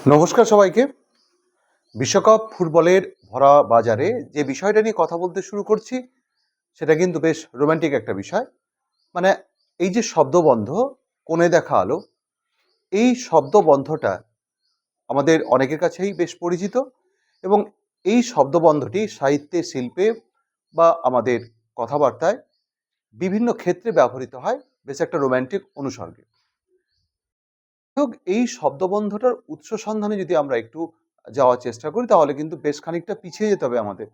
নমস্কার সবাইকে। বিশ্বকাপ ফুটবলের ভরা বাজারে যে বিষয়টা নিয়ে কথা বলতে শুরু করছি সেটা কিন্তু বেশ রোমান্টিক একটা বিষয়। মানে এই যে শব্দবন্ধ কোণে দেখা আলো, এই শব্দবন্ধটা আমাদের অনেকের কাছেই বেশ পরিচিত এবং এই শব্দবন্ধটি সাহিত্যে, শিল্পে বা আমাদের কথাবার্তায় বিভিন্ন ক্ষেত্রে ব্যবহৃত হয় বেশ একটা রোমান্টিক অনুষঙ্গে। এই শব্দবন্ধটার উৎস সন্ধানে যদি আমরা একটু যাওয়ার চেষ্টা করি তাহলে কিন্তু বেশ খানিকটা পিছিয়ে যেতে হবে আমাদের।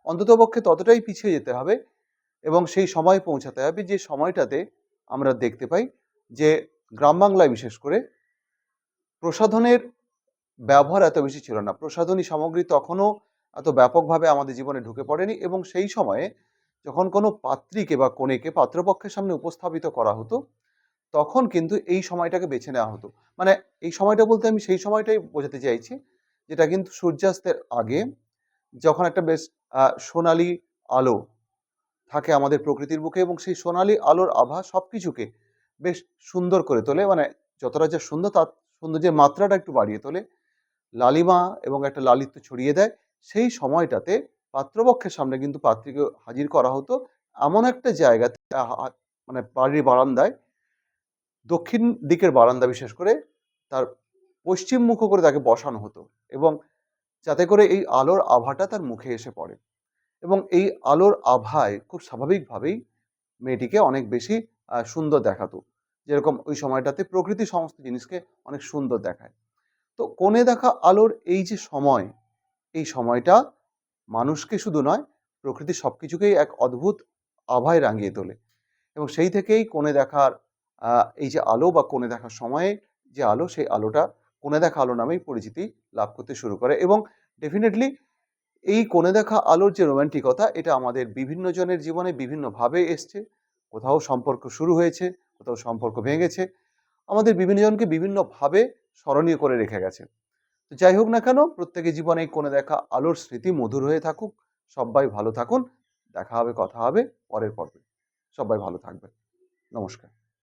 অন্ততপক্ষে ততটাই পিছিয়ে যেতে হবে এবং সেই সময়ে পৌঁছাতে হবে যে সময়টাতে আমরা দেখতে পাই যে গ্রাম বাংলায় বিশেষ করে প্রসাধনের ব্যবহার এত বেশি ছিল না। প্রসাধনী সামগ্রী তখনও এত ব্যাপকভাবে আমাদের জীবনে ঢুকে পড়েনি এবং সেই সময়ে যখন কোনো পাত্রীকে বা কনেকে পাত্রপক্ষের সামনে উপস্থাপিত করা হতো তখন কিন্তু এই সময়টাকে বেছে নেওয়া হতো। মানে এই সময়টা বলতে আমি সেই সময়টাই বোঝাতে চাইছি, যেটা কিন্তু সূর্যাস্তের আগে যখন একটা বেশ সোনালি আলো থাকে আমাদের প্রকৃতির বুকে এবং সেই সোনালি আলোর আভা সবকিছুকে বেশ সুন্দর করে তোলে। মানে যতটা যা সুন্দর তার সৌন্দর্যের মাত্রাটা একটু বাড়িয়ে তোলে। লালিমা এবং একটা লালিত্য ছড়িয়ে দেয়। সেই সময়টাতে পাত্রপক্ষের সামনে কিন্তু পাত্রীকে হাজির করা হতো এমন একটা জায়গাতে মানে বাড়ির বারান্দায় দক্ষিণ দিকের বারান্দা বিশেষ করে তার পশ্চিম মুখ করে তাকে বসানো হতো এবং যাতে করে এই আলোর আভাটা তার মুখে এসে পড়ে এবং এই আলোর আভায় খুব স্বাভাবিকভাবেই মেয়েটিকে অনেক বেশি সুন্দর দেখাতো। যেরকম ওই সময়টাতে প্রকৃতি সমস্ত জিনিসকে অনেক সুন্দর দেখায়। তো কোণে দেখা আলোর এই যে সময়, এই সময়টা মানুষকে শুধু নয় প্রকৃতির সবকিছুকেই এক অদ্ভুত আভায় রাঙিয়ে তোলে এবং সেই থেকেই কোণে দেখার এই যে আলো বা কোণে দেখার সময়ে যে আলো সেই আলোটা কোণে দেখা আলো নামেই পরিচিতি লাভ করতে শুরু করে এবং ডেফিনেটলি এই কোণে দেখা আলোর যে রোমান্টিকতা এটা আমাদের বিভিন্ন জনের জীবনে বিভিন্নভাবে এসছে। কোথাও সম্পর্ক শুরু হয়েছে, কোথাও সম্পর্ক ভেঙেছে। আমাদের বিভিন্ন জনকে বিভিন্নভাবে স্মরণীয় করে রেখে গেছে। তো যাই হোক না কেন প্রত্যেকের জীবনে এই কোণে দেখা আলোর স্মৃতি মধুর হয়ে থাকুক। সবাই ভালো থাকুন। দেখা হবে, কথা হবে পরের পর্বে। সবাই ভালো থাকবেন। নমস্কার।